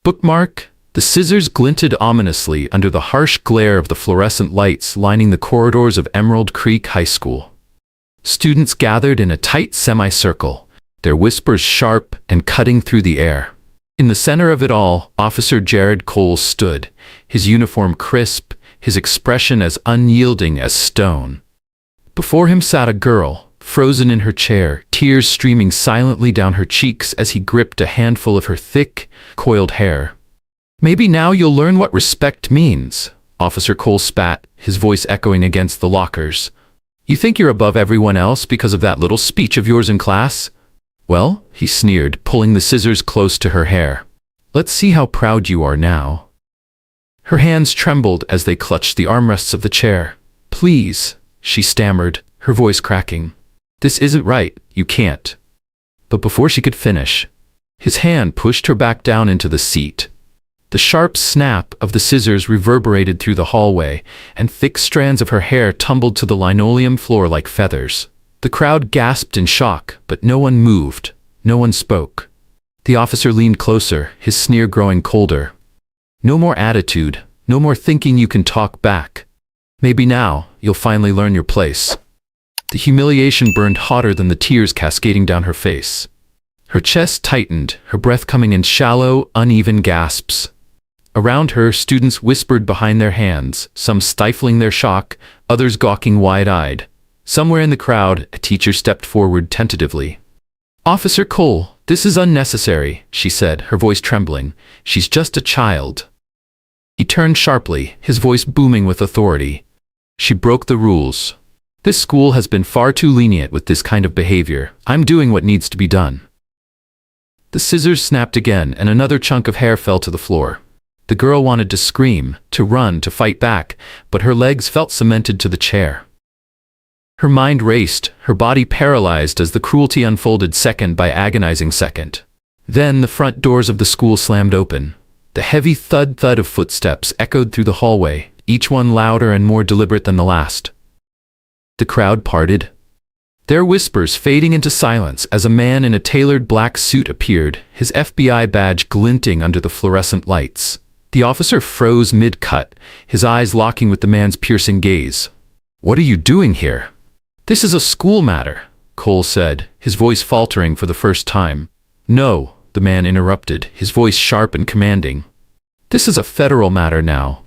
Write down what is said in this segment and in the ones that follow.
Bookmark. The scissors glinted ominously under the harsh glare of the fluorescent lights lining the corridors of Emerald Creek High School. Students gathered in a tight semicircle, their whispers sharp and cutting through the air. In the center of it all, Officer Jared Cole stood, his uniform crisp, his expression as unyielding as stone. Before him sat a girl, frozen in her chair, tears streaming silently down her cheeks as he gripped a handful of her thick, coiled hair. "Maybe now you'll learn what respect means," Officer Cole spat, his voice echoing against the lockers. "You think you're above everyone else because of that little speech of yours in class? Well," he sneered, pulling the scissors close to her hair. "Let's see how proud you are now." Her hands trembled as they clutched the armrests of the chair. "Please," she stammered, her voice cracking. "This isn't right, you can't." But before she could finish, his hand pushed her back down into the seat. The sharp snap of the scissors reverberated through the hallway, and thick strands of her hair tumbled to the linoleum floor like feathers. The crowd gasped in shock, but no one moved, no one spoke. The officer leaned closer, his sneer growing colder. "No more attitude, no more thinking you can talk back. Maybe now, you'll finally learn your place." The humiliation burned hotter than the tears cascading down her face. Her chest tightened, her breath coming in shallow, uneven gasps. Around her, students whispered behind their hands, some stifling their shock, others gawking wide-eyed. Somewhere in the crowd, a teacher stepped forward tentatively. "Officer Cole, this is unnecessary," she said, her voice trembling. "She's just a child." He turned sharply, his voice booming with authority. "She broke the rules. This school has been far too lenient with this kind of behavior. I'm doing what needs to be done." The scissors snapped again, and another chunk of hair fell to the floor. The girl wanted to scream, to run, to fight back, but her legs felt cemented to the chair. Her mind raced, her body paralyzed as the cruelty unfolded second by agonizing second. Then the front doors of the school slammed open. The heavy thud-thud of footsteps echoed through the hallway, each one louder and more deliberate than the last. The crowd parted, their whispers fading into silence as a man in a tailored black suit appeared, his FBI badge glinting under the fluorescent lights. The officer froze mid-cut, his eyes locking with the man's piercing gaze. "What are you doing here?" "This is a school matter," Cole said, his voice faltering for the first time. "No," the man interrupted, his voice sharp and commanding. "This is a federal matter now."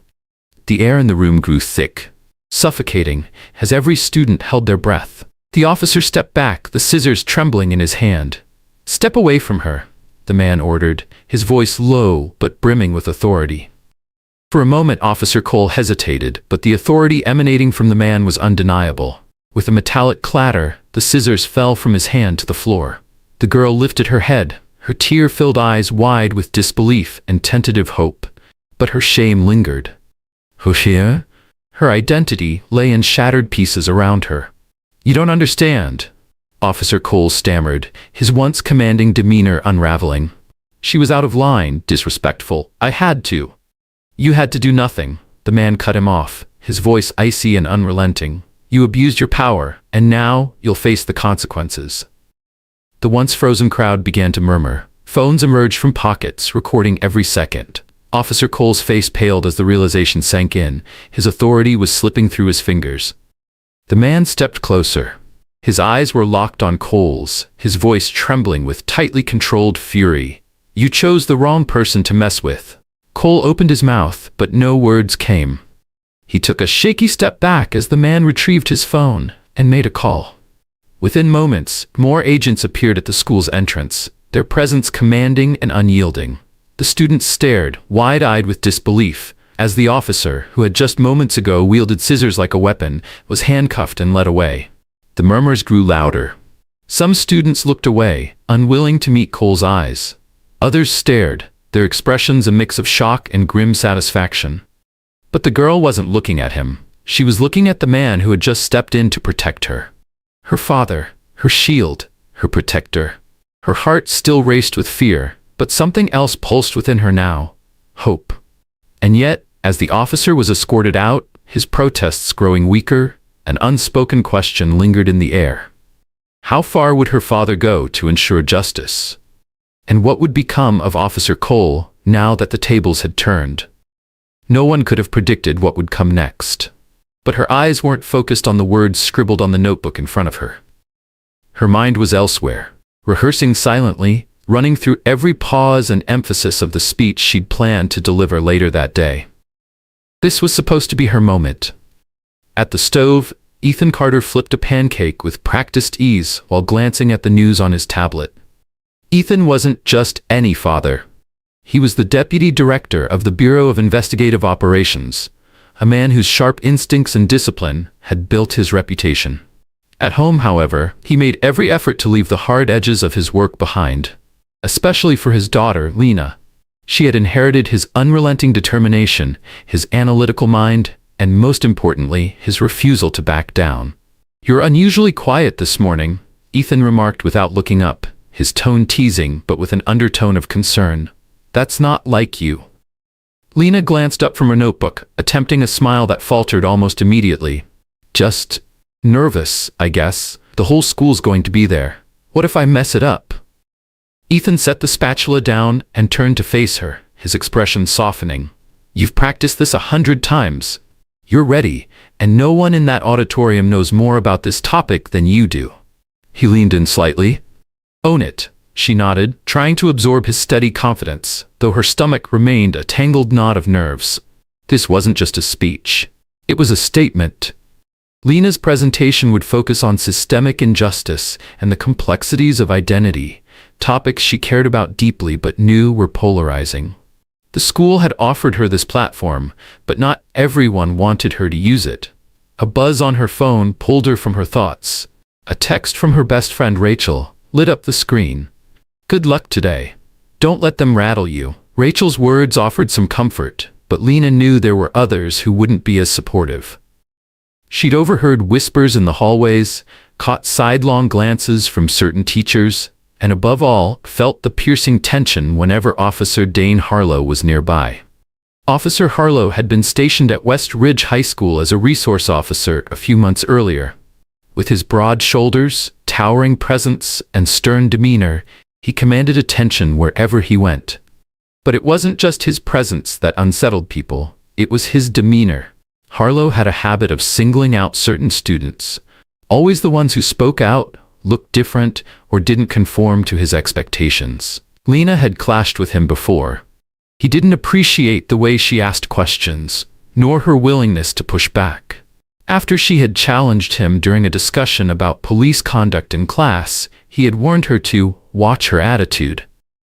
The air in the room grew thick, suffocating, as every student held their breath. The officer stepped back, the scissors trembling in his hand. "Step away from her," the man ordered, his voice low but brimming with authority. For a moment Officer Cole hesitated, but the authority emanating from the man was undeniable. With a metallic clatter, the scissors fell from his hand to the floor. The girl lifted her head, her tear-filled eyes wide with disbelief and tentative hope. But her shame lingered. Hoshia? Her identity lay in shattered pieces around her. "You don't understand," Officer Cole stammered, his once commanding demeanor unraveling. "She was out of line, disrespectful. I had to." "You had to do nothing," the man cut him off, his voice icy and unrelenting. "You abused your power, and now you'll face the consequences." The once frozen crowd began to murmur. Phones emerged from pockets, recording every second. Officer Cole's face paled as the realization sank in. His authority was slipping through his fingers. The man stepped closer. His eyes were locked on Cole's, his voice trembling with tightly controlled fury. "You chose the wrong person to mess with." Cole opened his mouth, but no words came. He took a shaky step back as the man retrieved his phone and made a call. Within moments, more agents appeared at the school's entrance, their presence commanding and unyielding. The students stared, wide-eyed with disbelief, as the officer, who had just moments ago wielded scissors like a weapon, was handcuffed and led away. The murmurs grew louder. Some students looked away, unwilling to meet Cole's eyes. Others stared, their expressions a mix of shock and grim satisfaction. But the girl wasn't looking at him. She was looking at the man who had just stepped in to protect her. Her father, her shield, her protector. Her heart still raced with fear, but something else pulsed within her now. Hope. And yet, as the officer was escorted out, his protests growing weaker, an unspoken question lingered in the air. How far would her father go to ensure justice? And what would become of Officer Cole, now that the tables had turned. No one could have predicted what would come next. But her eyes weren't focused on the words scribbled on the notebook in front of her. Her mind was elsewhere, rehearsing silently, running through every pause and emphasis of the speech she'd planned to deliver later that day. This was supposed to be her moment. At the stove, Ethan Carter flipped a pancake with practiced ease while glancing at the news on his tablet. Ethan wasn't just any father. He was the deputy director of the Bureau of Investigative Operations, a man whose sharp instincts and discipline had built his reputation. At home, however, he made every effort to leave the hard edges of his work behind, especially for his daughter, Lena. She had inherited his unrelenting determination, his analytical mind, and most importantly, his refusal to back down. "You're unusually quiet this morning," Ethan remarked without looking up, his tone teasing but with an undertone of concern. "That's not like you." Lena glanced up from her notebook, attempting a smile that faltered almost immediately. "Just nervous, I guess. The whole school's going to be there. What if I mess it up?" Ethan set the spatula down and turned to face her, his expression softening. "You've practiced this 100 times. You're ready, and no one in that auditorium knows more about this topic than you do." He leaned in slightly. "Own it," she nodded, trying to absorb his steady confidence, though her stomach remained a tangled knot of nerves. This wasn't just a speech. It was a statement. Lena's presentation would focus on systemic injustice and the complexities of identity, topics she cared about deeply but knew were polarizing. The school had offered her this platform, but not everyone wanted her to use it. A buzz on her phone pulled her from her thoughts. A text from her best friend Rachel lit up the screen. "Good luck today. Don't let them rattle you." Rachel's words offered some comfort, but Lena knew there were others who wouldn't be as supportive. She'd overheard whispers in the hallways, caught sidelong glances from certain teachers, and above all, felt the piercing tension whenever Officer Dane Harlow was nearby. Officer Harlow had been stationed at West Ridge High School as a resource officer a few months earlier. With his broad shoulders, towering presence, and stern demeanor, he commanded attention wherever he went. But it wasn't just his presence that unsettled people, it was his demeanor. Harlow had a habit of singling out certain students, always the ones who spoke out, looked different, or didn't conform to his expectations. Lena had clashed with him before. He didn't appreciate the way she asked questions, nor her willingness to push back. After she had challenged him during a discussion about police conduct in class, he had warned her to watch her attitude.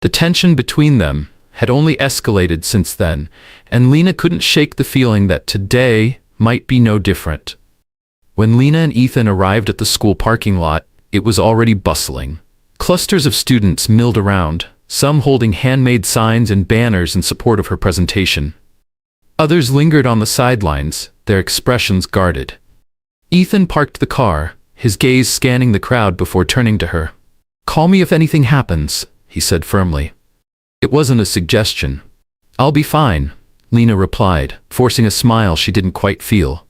The tension between them had only escalated since then, and Lena couldn't shake the feeling that today might be no different. When Lena and Ethan arrived at the school parking lot, it was already bustling. Clusters of students milled around, some holding handmade signs and banners in support of her presentation. Others lingered on the sidelines, their expressions guarded. Ethan parked the car, his gaze scanning the crowd before turning to her. "Call me if anything happens," he said firmly. It wasn't a suggestion. "I'll be fine," Lena replied, forcing a smile she didn't quite feel.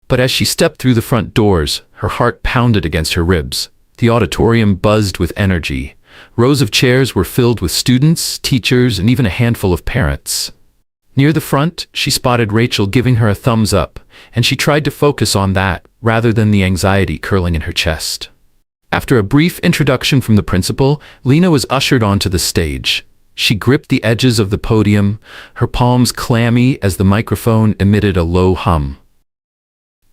But as she stepped through the front doors, her heart pounded against her ribs. The auditorium buzzed with energy. Rows of chairs were filled with students, teachers, and even a handful of parents. Near the front, she spotted Rachel giving her a thumbs up, and she tried to focus on that rather than the anxiety curling in her chest. After a brief introduction from the principal, Lena was ushered onto the stage. She gripped the edges of the podium, her palms clammy as the microphone emitted a low hum.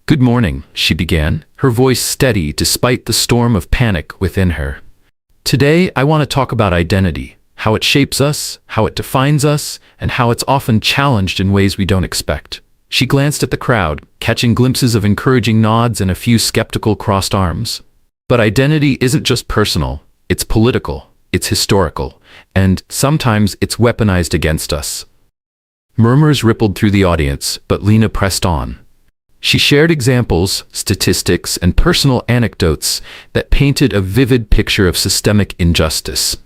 "Good morning," she began, her voice steady despite the storm of panic within her. "Today, I want to talk about identity, how it shapes us, how it defines us, and how it's often challenged in ways we don't expect." She glanced at the crowd, catching glimpses of encouraging nods and a few skeptical crossed arms. But identity isn't just personal, it's political, it's historical, and sometimes it's weaponized against us. Murmurs rippled through the audience, but Lena pressed on. She shared examples, statistics, and personal anecdotes that painted a vivid picture of systemic injustice.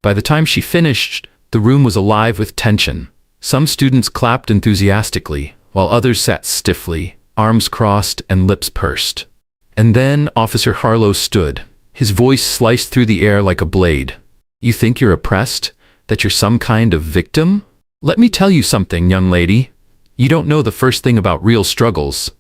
By the time she finished, the room was alive with tension. Some students clapped enthusiastically, while others sat stiffly, arms crossed and lips pursed. And then Officer Harlow stood, his voice sliced through the air like a blade. "You think you're oppressed? That you're some kind of victim? Let me tell you something, young lady. You don't know the first thing about real struggles.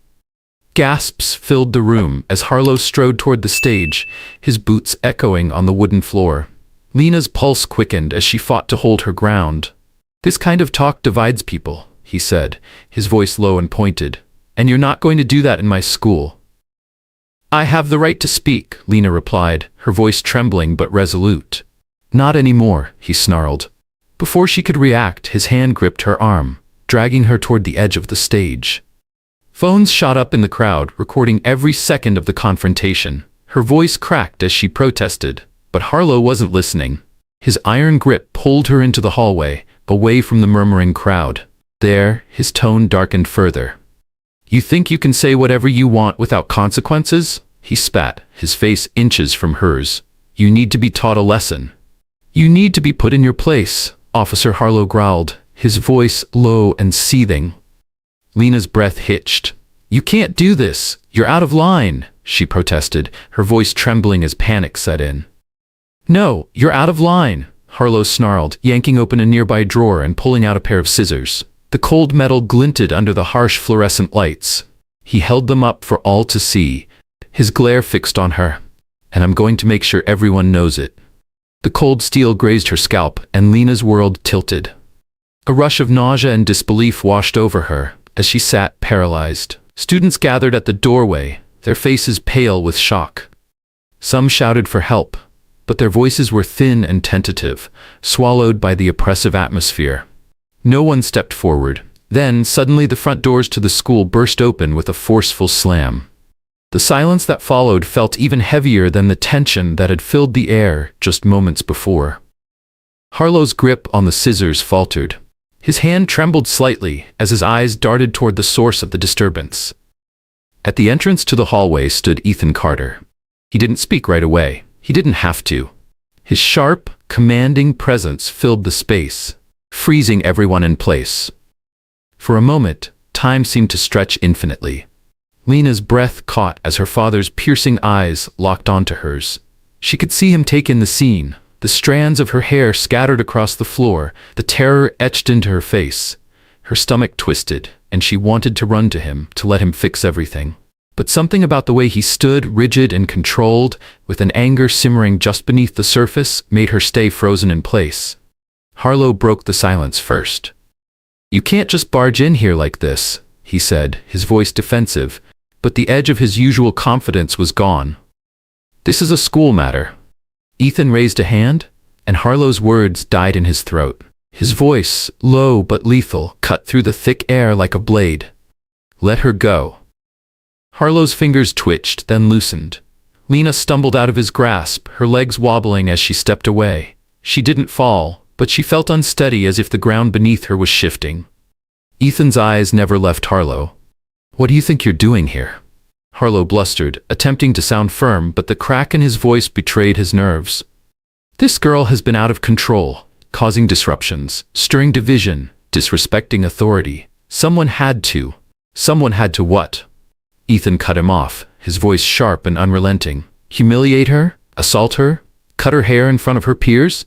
Gasps filled the room as Harlow strode toward the stage, his boots echoing on the wooden floor. Lena's pulse quickened as she fought to hold her ground. This kind of talk divides people, he said, his voice low and pointed. And you're not going to do that in my school. I have the right to speak, Lena replied, her voice trembling but resolute. Not anymore, he snarled. Before she could react, his hand gripped her arm, dragging her toward the edge of the stage. Phones shot up in the crowd, recording every second of the confrontation. Her voice cracked as she protested, but Harlow wasn't listening. His iron grip pulled her into the hallway, away from the murmuring crowd. There, his tone darkened further. You think you can say whatever you want without consequences? He spat, his face inches from hers. You need to be taught a lesson. You need to be put in your place, Officer Harlow growled, his voice low and seething. Lena's breath hitched. You can't do this. You're out of line, she protested, her voice trembling as panic set in. No, you're out of line, Harlow snarled, yanking open a nearby drawer and pulling out a pair of scissors. The cold metal glinted under the harsh fluorescent lights. He held them up for all to see, his glare fixed on her. And I'm going to make sure everyone knows it. The cold steel grazed her scalp, and Lena's world tilted. A rush of nausea and disbelief washed over her as she sat paralyzed. Students gathered at the doorway, their faces pale with shock. Some shouted for help, but their voices were thin and tentative, swallowed by the oppressive atmosphere. No one stepped forward. Then, suddenly the front doors to the school burst open with a forceful slam. The silence that followed felt even heavier than the tension that had filled the air just moments before. Harlow's grip on the scissors faltered. His hand trembled slightly as his eyes darted toward the source of the disturbance. At the entrance to the hallway stood Ethan Carter. He didn't speak right away. He didn't have to. His sharp, commanding presence filled the space, freezing everyone in place. For a moment, time seemed to stretch infinitely. Lena's breath caught as her father's piercing eyes locked onto hers. She could see him take in the scene, the strands of her hair scattered across the floor, the terror etched into her face. Her stomach twisted, and she wanted to run to him, to let him fix everything. But something about the way he stood, rigid and controlled, with an anger simmering just beneath the surface, made her stay frozen in place. Harlow broke the silence first. You can't just barge in here like this, he said, his voice defensive, but the edge of his usual confidence was gone. This is a school matter. Ethan raised a hand, and Harlow's words died in his throat. His voice, low but lethal, cut through the thick air like a blade. Let her go. Harlow's fingers twitched, then loosened. Lena stumbled out of his grasp, her legs wobbling as she stepped away. She didn't fall, but she felt unsteady as if the ground beneath her was shifting. Ethan's eyes never left Harlow. What do you think you're doing here? Harlow blustered, attempting to sound firm, but the crack in his voice betrayed his nerves. This girl has been out of control, causing disruptions, stirring division, disrespecting authority. Someone had to. Someone had to what? Ethan cut him off, his voice sharp and unrelenting. Humiliate her? Assault her? Cut her hair in front of her peers?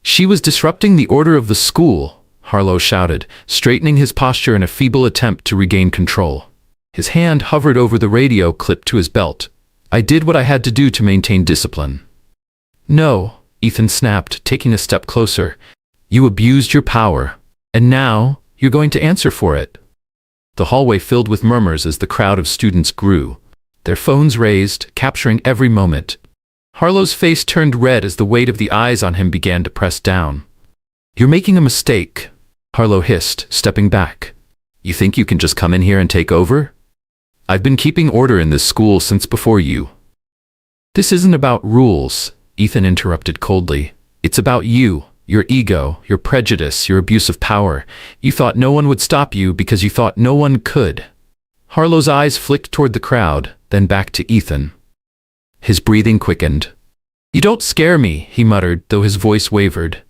She was disrupting the order of the school, Harlow shouted, straightening his posture in a feeble attempt to regain control. His hand hovered over the radio clipped to his belt. I did what I had to do to maintain discipline. No, Ethan snapped, taking a step closer. You abused your power, and now you're going to answer for it. The hallway filled with murmurs as the crowd of students grew, their phones raised, capturing every moment. Harlow's face turned red as the weight of the eyes on him began to press down. You're making a mistake, Harlow hissed, stepping back. You think you can just come in here and take over? I've been keeping order in this school since before you. This isn't about rules, Ethan interrupted coldly. It's about you, your ego, your prejudice, your abuse of power. You thought no one would stop you because you thought no one could. Harlow's eyes flicked toward the crowd, then back to Ethan. His breathing quickened. You don't scare me, he muttered, though his voice wavered.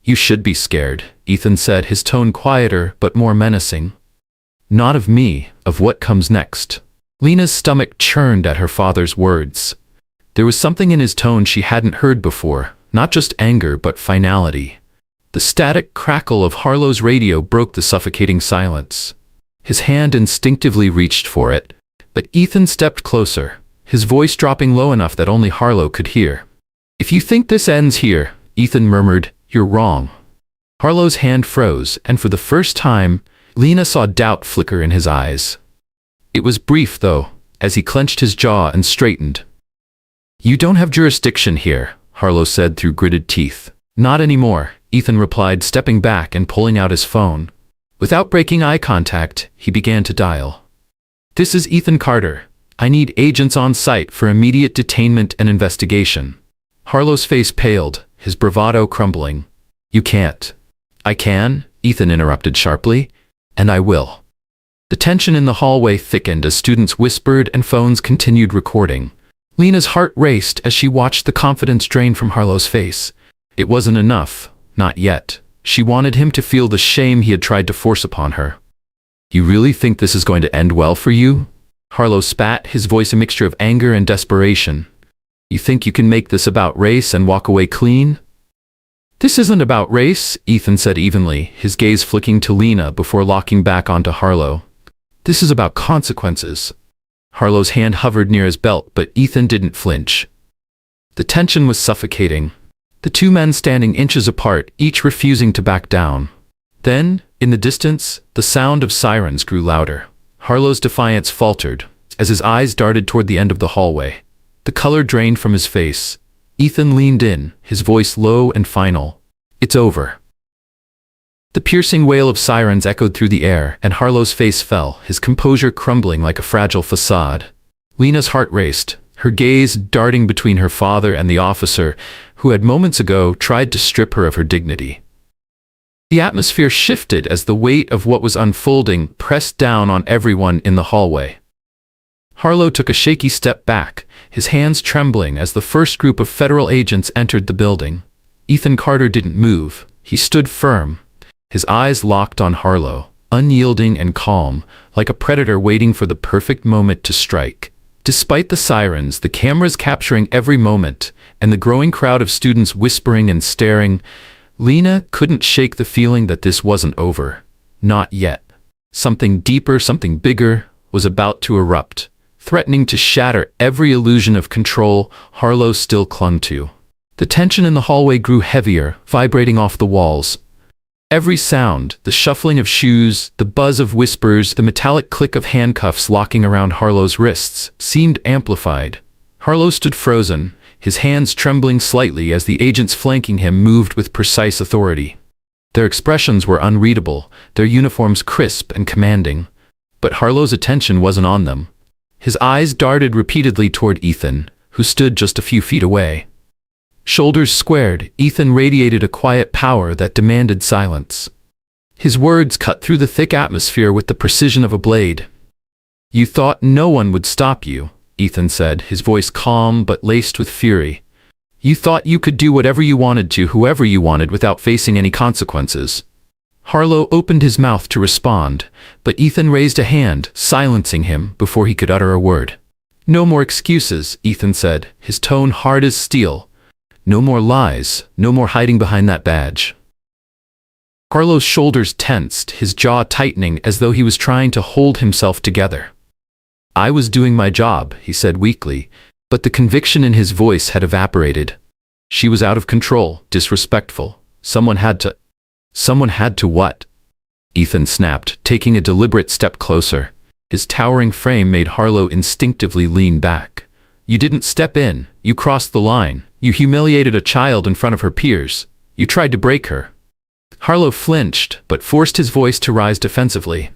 You should be scared, Ethan said, his tone quieter but more menacing. Not of me, of what comes next. Lena's stomach churned at her father's words. There was something in his tone she hadn't heard before, not just anger but finality. The static crackle of Harlow's radio broke the suffocating silence. His hand instinctively reached for it, but Ethan stepped closer, his voice dropping low enough that only Harlow could hear. "If you think this ends here," Ethan murmured, "you're wrong." Harlow's hand froze, and for the first time, Lena saw doubt flicker in his eyes. It was brief, though, as he clenched his jaw and straightened. "You don't have jurisdiction here," Harlow said through gritted teeth. "Not anymore," Ethan replied, stepping back and pulling out his phone. Without breaking eye contact, he began to dial. "This is Ethan Carter. I need agents on site for immediate detainment and investigation." Harlow's face paled, his bravado crumbling. "You can't." "I can," Ethan interrupted sharply, "and I will." The tension in the hallway thickened as students whispered and phones continued recording. Lena's heart raced as she watched the confidence drain from Harlow's face. It wasn't enough, not yet. She wanted him to feel the shame he had tried to force upon her. "You really think this is going to end well for you?" Harlow spat, his voice a mixture of anger and desperation. "You think you can make this about race and walk away clean?" "This isn't about race," Ethan said evenly, his gaze flicking to Lena before locking back onto Harlow. "This is about consequences." Harlow's hand hovered near his belt, but Ethan didn't flinch. The tension was suffocating. The two men standing inches apart, each refusing to back down. Then, in the distance, the sound of sirens grew louder. Harlow's defiance faltered, as his eyes darted toward the end of the hallway. The color drained from his face. Ethan leaned in, his voice low and final. "It's over." The piercing wail of sirens echoed through the air, and Harlow's face fell, his composure crumbling like a fragile facade. Lena's heart raced, her gaze darting between her father and the officer who had moments ago tried to strip her of her dignity. The atmosphere shifted as the weight of what was unfolding pressed down on everyone in the hallway. Harlow took a shaky step back, his hands trembling as the first group of federal agents entered the building. Ethan Carter didn't move. He stood firm, his eyes locked on Harlow, unyielding and calm, like a predator waiting for the perfect moment to strike. Despite the sirens, the cameras capturing every moment, and the growing crowd of students whispering and staring, Lena couldn't shake the feeling that this wasn't over. Not yet. Something deeper, something bigger, was about to erupt, threatening to shatter every illusion of control Harlow still clung to. The tension in the hallway grew heavier, vibrating off the walls. Every sound, the shuffling of shoes, the buzz of whispers, the metallic click of handcuffs locking around Harlow's wrists, seemed amplified. Harlow stood frozen, his hands trembling slightly as the agents flanking him moved with precise authority. Their expressions were unreadable, their uniforms crisp and commanding. But Harlow's attention wasn't on them. His eyes darted repeatedly toward Ethan, who stood just a few feet away. Shoulders squared, Ethan radiated a quiet power that demanded silence. His words cut through the thick atmosphere with the precision of a blade. "You thought no one would stop you," Ethan said, his voice calm but laced with fury. "You thought you could do whatever you wanted to whoever you wanted without facing any consequences." Harlow opened his mouth to respond, but Ethan raised a hand, silencing him before he could utter a word. "No more excuses," Ethan said, his tone hard as steel. "No more lies, no more hiding behind that badge." Harlow's shoulders tensed, his jaw tightening as though he was trying to hold himself together. "I was doing my job," he said weakly, but the conviction in his voice had evaporated. "She was out of control, disrespectful. Someone had to..." "Someone had to what?" Ethan snapped, taking a deliberate step closer. His towering frame made Harlow instinctively lean back. "You didn't step in, you crossed the line. You humiliated a child in front of her peers. You tried to break her." Harlow flinched, but forced his voice to rise defensively.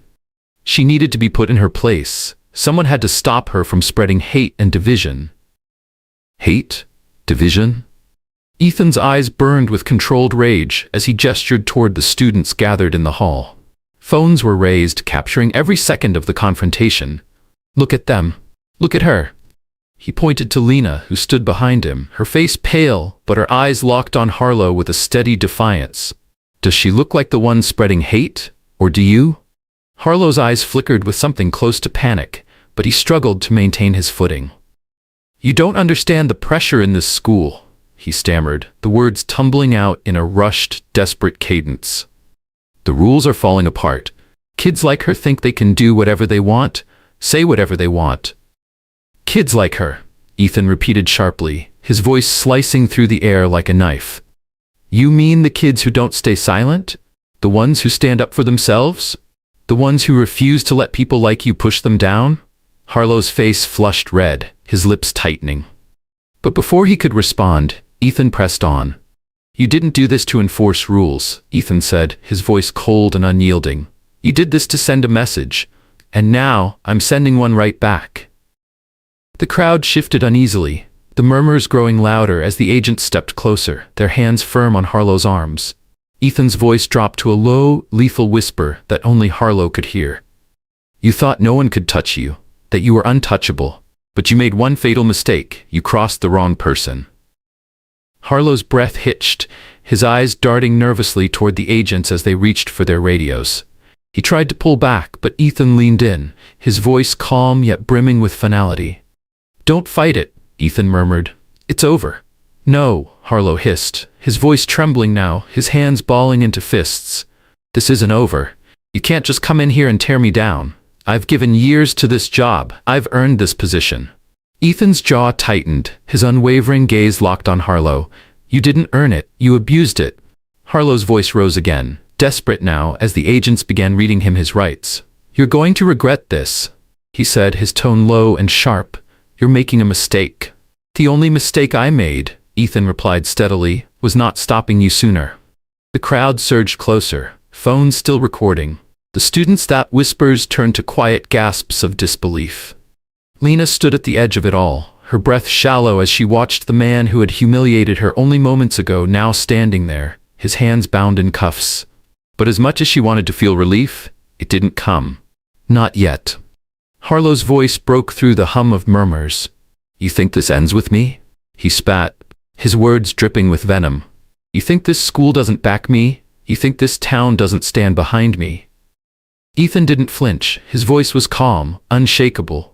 She needed to be put in her place. Someone had to stop her from spreading hate and division. Hate? Division? Ethan's eyes burned with controlled rage as he gestured toward the students gathered in the hall. Phones were raised, capturing every second of the confrontation. "Look at them. Look at her." He pointed to Lena, who stood behind him, her face pale, but her eyes locked on Harlow with a steady defiance. "Does she look like the one spreading hate, or do you?" Harlow's eyes flickered with something close to panic, but he struggled to maintain his footing. "You don't understand the pressure in this school," he stammered, the words tumbling out in a rushed, desperate cadence. The rules are falling apart. Kids like her think they can do whatever they want, say whatever they want. Kids like her, Ethan repeated sharply, his voice slicing through the air like a knife. You mean the kids who don't stay silent? The ones who stand up for themselves? The ones who refuse to let people like you push them down? Harlow's face flushed red, his lips tightening. But before he could respond, Ethan pressed on. You didn't do this to enforce rules, Ethan said, his voice cold and unyielding. You did this to send a message, and now I'm sending one right back. The crowd shifted uneasily, the murmurs growing louder as the agents stepped closer, their hands firm on Harlow's arms. Ethan's voice dropped to a low, lethal whisper that only Harlow could hear. You thought no one could touch you, that you were untouchable, but you made one fatal mistake, you crossed the wrong person. Harlow's breath hitched, his eyes darting nervously toward the agents as they reached for their radios. He tried to pull back, but Ethan leaned in, his voice calm yet brimming with finality. Don't fight it, Ethan murmured. It's over. No, Harlow hissed, his voice trembling now, his hands balling into fists. This isn't over. You can't just come in here and tear me down. I've given years to this job. I've earned this position. Ethan's jaw tightened, his unwavering gaze locked on Harlow. You didn't earn it, you abused it. Harlow's voice rose again, desperate now as the agents began reading him his rights. You're going to regret this, he said, his tone low and sharp. You're making a mistake. The only mistake I made, Ethan replied steadily, was not stopping you sooner. The crowd surged closer, phones still recording. The students' that whispers turned to quiet gasps of disbelief. Lena stood at the edge of it all, her breath shallow as she watched the man who had humiliated her only moments ago now standing there, his hands bound in cuffs. But as much as she wanted to feel relief, it didn't come. Not yet. Harlow's voice broke through the hum of murmurs. You think this ends with me? He spat, his words dripping with venom. You think this school doesn't back me? You think this town doesn't stand behind me? Ethan didn't flinch, his voice was calm, unshakable.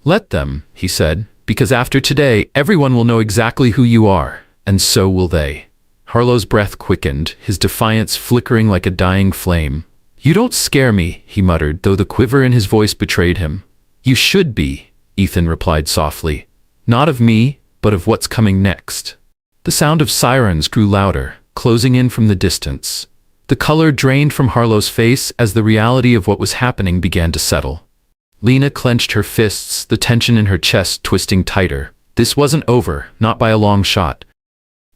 Let them, he said, because after today, everyone will know exactly who you are, and so will they. Harlow's breath quickened, his defiance flickering like a dying flame. You don't scare me, he muttered, though the quiver in his voice betrayed him. You should be, Ethan replied softly. Not of me, but of what's coming next. The sound of sirens grew louder, closing in from the distance. The color drained from Harlow's face as the reality of what was happening began to settle. Lena clenched her fists, the tension in her chest twisting tighter. This wasn't over, not by a long shot.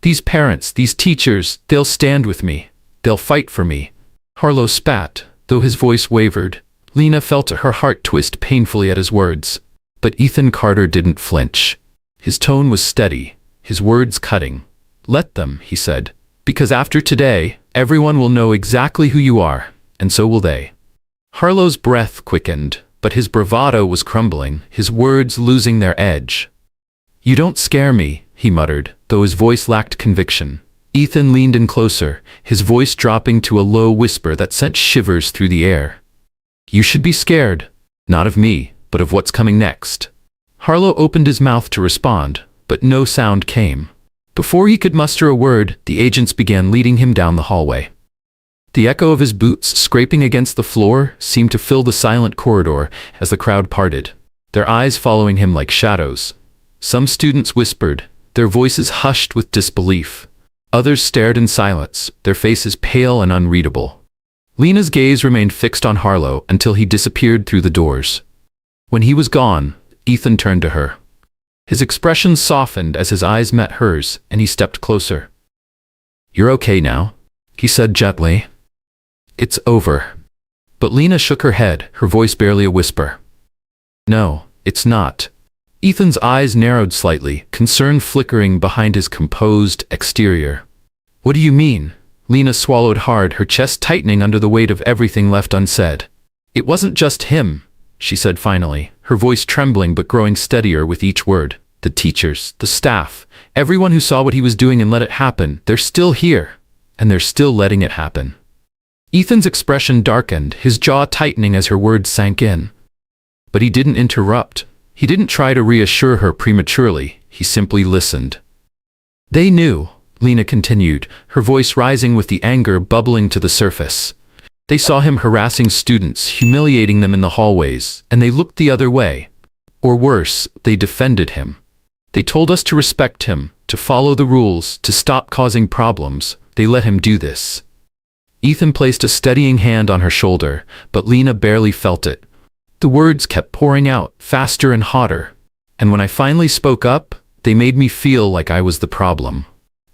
These parents, these teachers, they'll stand with me. They'll fight for me. Harlow spat, though his voice wavered. Lena felt her heart twist painfully at his words. But Ethan Carter didn't flinch. His tone was steady, his words cutting. Let them, he said, because after today, everyone will know exactly who you are, and so will they. Harlow's breath quickened, but his bravado was crumbling, his words losing their edge. You don't scare me, he muttered, though his voice lacked conviction. Ethan leaned in closer, his voice dropping to a low whisper that sent shivers through the air. You should be scared, not of me, but of what's coming next. Harlow opened his mouth to respond, but no sound came. Before he could muster a word, the agents began leading him down the hallway. The echo of his boots scraping against the floor seemed to fill the silent corridor as the crowd parted, their eyes following him like shadows. Some students whispered, their voices hushed with disbelief. Others stared in silence, their faces pale and unreadable. Lena's gaze remained fixed on Harlow until he disappeared through the doors. When he was gone, Ethan turned to her. His expression softened as his eyes met hers, and he stepped closer. You're okay now, he said gently. It's over. But Lena shook her head, her voice barely a whisper. No, it's not. Ethan's eyes narrowed slightly, concern flickering behind his composed exterior. What do you mean? Lena swallowed hard, her chest tightening under the weight of everything left unsaid. It wasn't just him, she said finally, her voice trembling but growing steadier with each word. The teachers, the staff, everyone who saw what he was doing and let it happen, they're still here, and they're still letting it happen. Ethan's expression darkened, his jaw tightening as her words sank in. But he didn't interrupt. He didn't try to reassure her prematurely, he simply listened. They knew, Lena continued, her voice rising with the anger bubbling to the surface. They saw him harassing students, humiliating them in the hallways, and they looked the other way. Or worse, they defended him. They told us to respect him, to follow the rules, to stop causing problems. They let him do this. Ethan placed a steadying hand on her shoulder, but Lena barely felt it. The words kept pouring out, faster and hotter. And when I finally spoke up, they made me feel like I was the problem.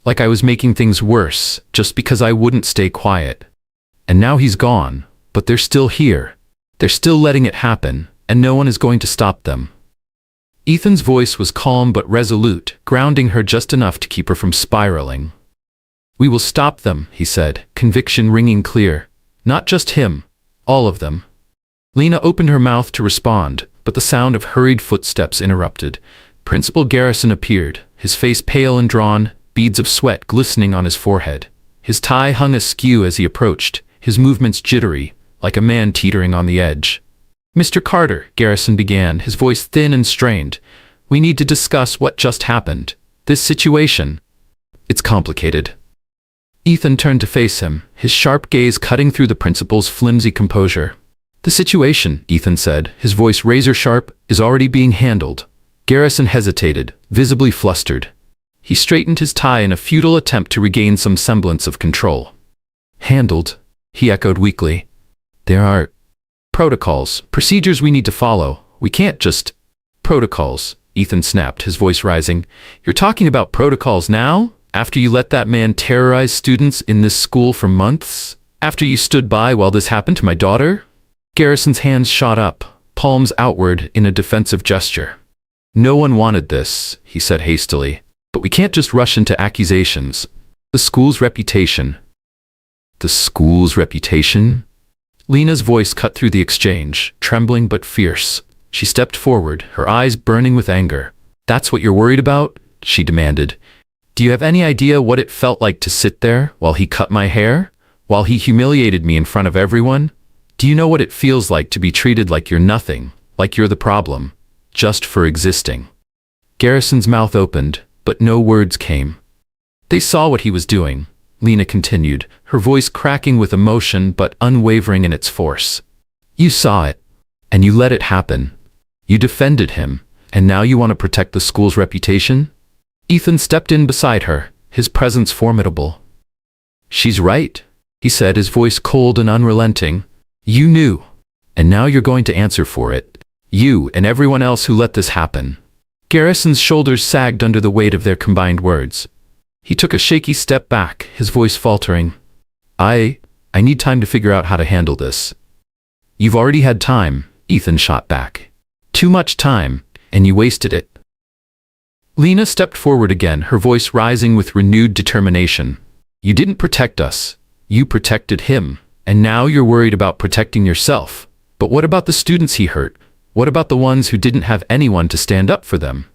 Like I was making things worse, just because I wouldn't stay quiet. And now he's gone, but they're still here. They're still letting it happen, and no one is going to stop them. Ethan's voice was calm but resolute, grounding her just enough to keep her from spiraling. We will stop them, he said, conviction ringing clear. Not just him, all of them. Lena opened her mouth to respond, but the sound of hurried footsteps interrupted. Principal Garrison appeared, his face pale and drawn, beads of sweat glistening on his forehead. His tie hung askew as he approached, his movements jittery, like a man teetering on the edge. Mr. Carter, Garrison began, his voice thin and strained. We need to discuss what just happened. This situation. It's complicated. Ethan turned to face him, his sharp gaze cutting through the principal's flimsy composure. The situation, Ethan said, his voice razor-sharp, is already being handled. Garrison hesitated, visibly flustered. He straightened his tie in a futile attempt to regain some semblance of control. Handled, he echoed weakly. There are protocols, procedures we need to follow. We can't just... Protocols, Ethan snapped, his voice rising. You're talking about protocols now? After you let that man terrorize students in this school for months? After you stood by while this happened to my daughter? Garrison's hands shot up, palms outward in a defensive gesture. No one wanted this, he said hastily. But we can't just rush into accusations. The school's reputation. The school's reputation? Lena's voice cut through the exchange, trembling but fierce. She stepped forward, her eyes burning with anger. That's what you're worried about? She demanded. Do you have any idea what it felt like to sit there while he cut my hair? While he humiliated me in front of everyone? Do you know what it feels like to be treated like you're nothing, like you're the problem, just for existing? Garrison's mouth opened, but no words came. They saw what he was doing, Lena continued, her voice cracking with emotion but unwavering in its force. You saw it, and you let it happen. You defended him, and now you want to protect the school's reputation? Ethan stepped in beside her, his presence formidable. She's right, he said, his voice cold and unrelenting. You knew, and now you're going to answer for it. You and everyone else who let this happen. Garrison's shoulders sagged under the weight of their combined words. He took a shaky step back, his voice faltering. I need time to figure out how to handle this. You've already had time, Ethan shot back. Too much time, and you wasted it. Lena stepped forward again, her voice rising with renewed determination. You didn't protect us. You protected him, and now you're worried about protecting yourself. But what about the students he hurt? What about the ones who didn't have anyone to stand up for them?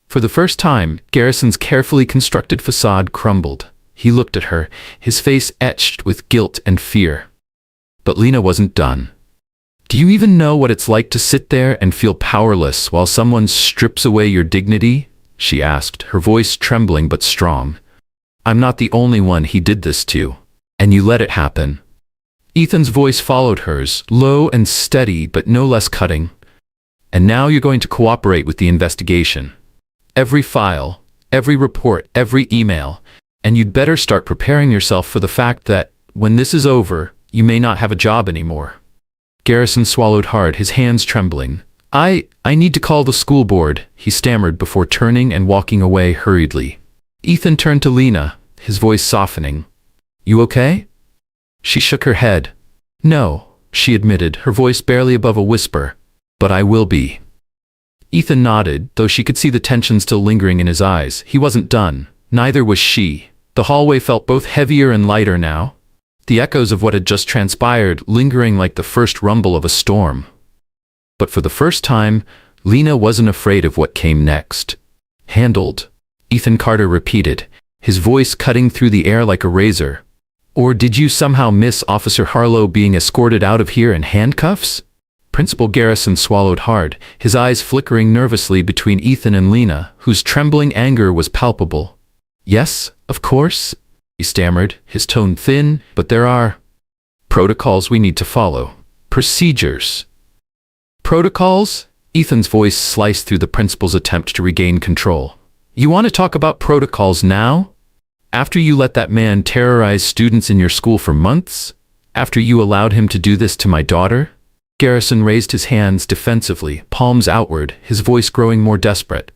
For the first time, Garrison's carefully constructed facade crumbled. He looked at her, his face etched with guilt and fear. But Lena wasn't done. Do you even know what it's like to sit there and feel powerless while someone strips away your dignity? She asked, her voice trembling but strong. I'm not the only one he did this to, and you let it happen. Ethan's voice followed hers, low and steady but no less cutting. And now you're going to cooperate with the investigation. Every file, every report, every email, and you'd better start preparing yourself for the fact that, when this is over, you may not have a job anymore. Garrison swallowed hard, his hands trembling. I need to call the school board, he stammered before turning and walking away hurriedly. Ethan turned to Lena, his voice softening. You okay? She shook her head. No, she admitted, her voice barely above a whisper. But I will be. Ethan nodded, though she could see the tension still lingering in his eyes. He wasn't done. Neither was she. The hallway felt both heavier and lighter now, the echoes of what had just transpired lingering like the first rumble of a storm. But for the first time, Lena wasn't afraid of what came next. Handled, Ethan Carter repeated, his voice cutting through the air like a razor. Or did you somehow miss Officer Harlow being escorted out of here in handcuffs? Principal Garrison swallowed hard, his eyes flickering nervously between Ethan and Lena, whose trembling anger was palpable. Yes, of course, he stammered, his tone thin, but there are protocols we need to follow. Procedures. Protocols? Ethan's voice sliced through the principal's attempt to regain control. You want to talk about protocols now? After you let that man terrorize students in your school for months? After you allowed him to do this to my daughter? Garrison raised his hands defensively, palms outward, his voice growing more desperate.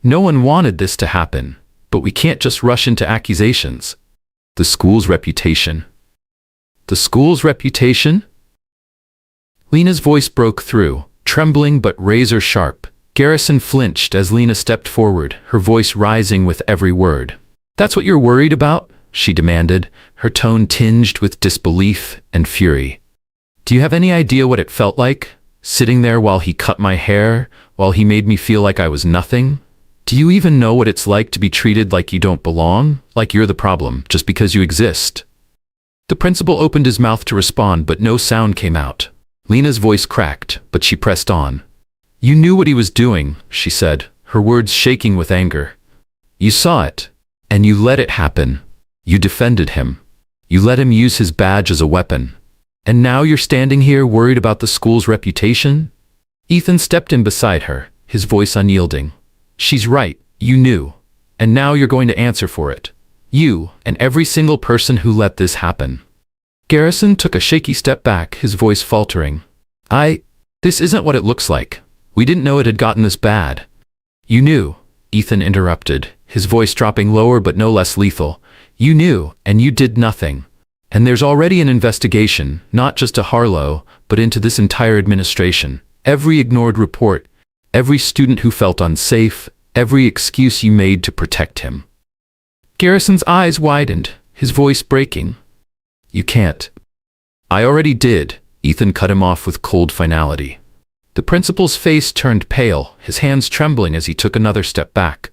No one wanted this to happen, but we can't just rush into accusations. The school's reputation. The school's reputation? Lena's voice broke through, trembling but razor sharp. Garrison flinched as Lena stepped forward, her voice rising with every word. That's what you're worried about? She demanded, her tone tinged with disbelief and fury. Do you have any idea what it felt like? Sitting there while he cut my hair, while he made me feel like I was nothing? Do you even know what it's like to be treated like you don't belong? Like you're the problem, just because you exist? The principal opened his mouth to respond, but no sound came out. Lena's voice cracked, but she pressed on. You knew what he was doing, she said, her words shaking with anger. You saw it, and you let it happen. You defended him. You let him use his badge as a weapon. And now you're standing here worried about the school's reputation? Ethan stepped in beside her, his voice unyielding. She's right, you knew. And now you're going to answer for it. You, and every single person who let this happen. Garrison took a shaky step back, his voice faltering. This isn't what it looks like. We didn't know it had gotten this bad. You knew, Ethan interrupted, his voice dropping lower but no less lethal. You knew, and you did nothing. And there's already an investigation, not just to Harlow, but into this entire administration. Every ignored report, every student who felt unsafe, every excuse you made to protect him. Garrison's eyes widened, his voice breaking. You can't. I already did, Ethan cut him off with cold finality. The principal's face turned pale, his hands trembling as he took another step back.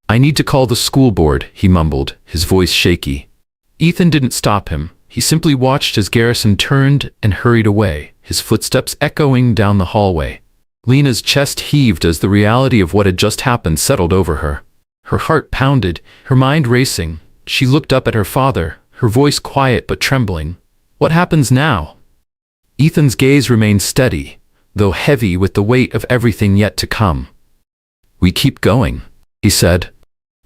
I need to call the school board, he mumbled, his voice shaky. Ethan didn't stop him. He simply watched as Garrison turned and hurried away, his footsteps echoing down the hallway. Lena's chest heaved as the reality of what had just happened settled over her. Her heart pounded, her mind racing. She looked up at her father, her voice quiet but trembling. What happens now? Ethan's gaze remained steady, though heavy with the weight of everything yet to come. We keep going, he said.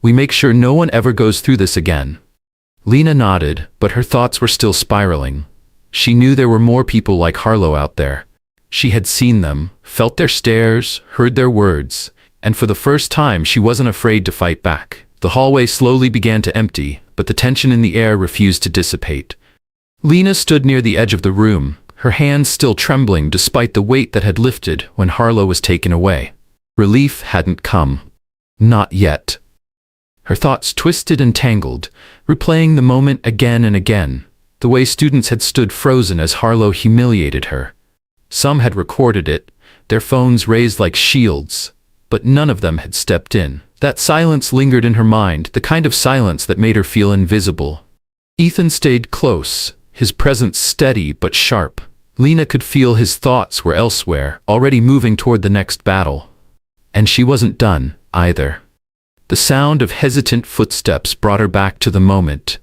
We make sure no one ever goes through this again. Lena nodded, but her thoughts were still spiraling. She knew there were more people like Harlow out there. She had seen them, felt their stares, heard their words, and for the first time she wasn't afraid to fight back. The hallway slowly began to empty, but the tension in the air refused to dissipate. Lena stood near the edge of the room, her hands still trembling despite the weight that had lifted when Harlow was taken away. Relief hadn't come. Not yet. Her thoughts twisted and tangled, replaying the moment again and again, the way students had stood frozen as Harlow humiliated her. Some had recorded it, their phones raised like shields, but none of them had stepped in. That silence lingered in her mind, the kind of silence that made her feel invisible. Ethan stayed close, his presence steady but sharp. Lena could feel his thoughts were elsewhere, already moving toward the next battle. And she wasn't done, either. The sound of hesitant footsteps brought her back to the moment.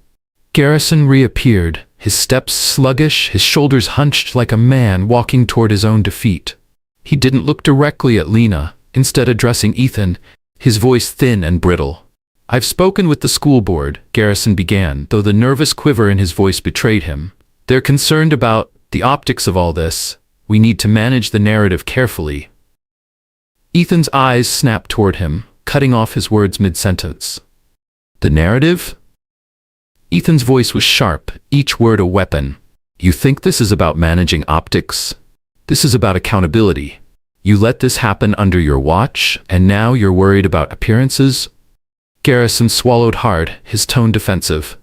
Garrison reappeared, his steps sluggish, his shoulders hunched like a man walking toward his own defeat. He didn't look directly at Lena, instead addressing Ethan, his voice thin and brittle. I've spoken with the school board, Garrison began, though the nervous quiver in his voice betrayed him. They're concerned about the optics of all this. We need to manage the narrative carefully. Ethan's eyes snapped toward him, cutting off his words mid-sentence. The narrative? Ethan's voice was sharp, each word a weapon. You think this is about managing optics? This is about accountability. You let this happen under your watch, and now you're worried about appearances? Garrison swallowed hard, his tone defensive.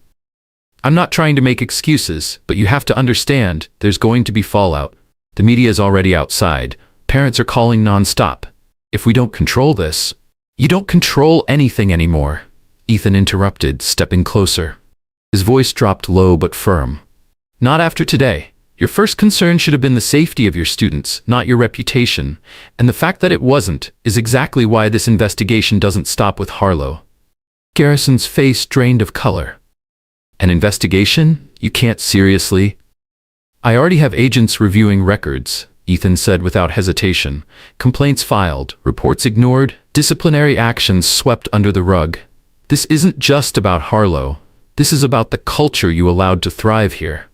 I'm not trying to make excuses, but you have to understand, there's going to be fallout. The media's already outside. Parents are calling non-stop. If we don't control this, you don't control anything anymore, Ethan interrupted, stepping closer. His voice dropped low but firm. Not after today. Your first concern should have been the safety of your students, not your reputation, and the fact that it wasn't is exactly why this investigation doesn't stop with Harlow. Garrison's face drained of color. An investigation? You can't seriously? I already have agents reviewing records, Ethan said without hesitation. Complaints filed, reports ignored, disciplinary actions swept under the rug. This isn't just about Harlow. This is about the culture you allowed to thrive here.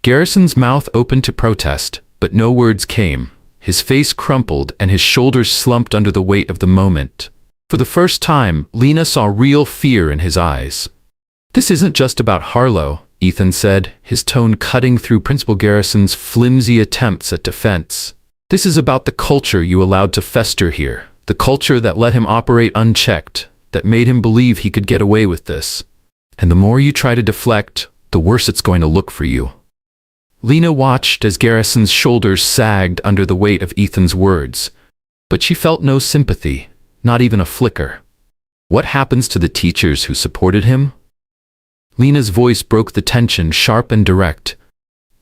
Garrison's mouth opened to protest, but no words came. His face crumpled and his shoulders slumped under the weight of the moment. For the first time, Lena saw real fear in his eyes. This isn't just about Harlow, Ethan said, his tone cutting through Principal Garrison's flimsy attempts at defense. This is about the culture you allowed to fester here, the culture that let him operate unchecked, that made him believe he could get away with this. And the more you try to deflect, the worse it's going to look for you. Lena watched as Garrison's shoulders sagged under the weight of Ethan's words, but she felt no sympathy, not even a flicker. What happens to the teachers who supported him? Lena's voice broke the tension, sharp and direct.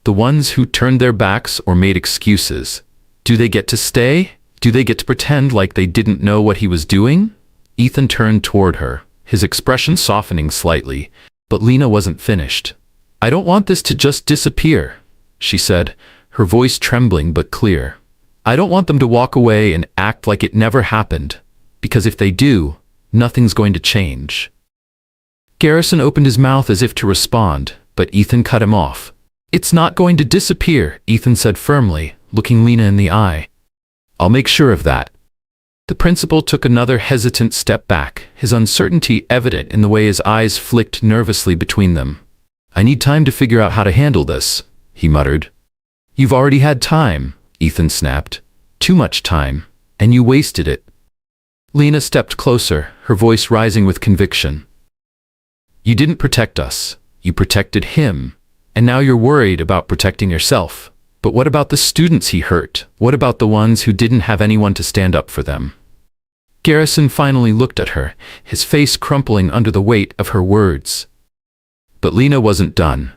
The ones who turned their backs or made excuses. Do they get to stay? Do they get to pretend like they didn't know what he was doing? Ethan turned toward her, his expression softening slightly, but Lena wasn't finished. I don't want this to just disappear, she said, her voice trembling but clear. I don't want them to walk away and act like it never happened, because if they do, nothing's going to change. Garrison opened his mouth as if to respond, but Ethan cut him off. It's not going to disappear, Ethan said firmly, looking Lena in the eye. I'll make sure of that. The principal took another hesitant step back, his uncertainty evident in the way his eyes flicked nervously between them. I need time to figure out how to handle this, he muttered. You've already had time, Ethan snapped. Too much time, and you wasted it. Lena stepped closer, her voice rising with conviction. You didn't protect us. You protected him. And now you're worried about protecting yourself. But what about the students he hurt? What about the ones who didn't have anyone to stand up for them? Garrison finally looked at her, his face crumpling under the weight of her words. But Lena wasn't done.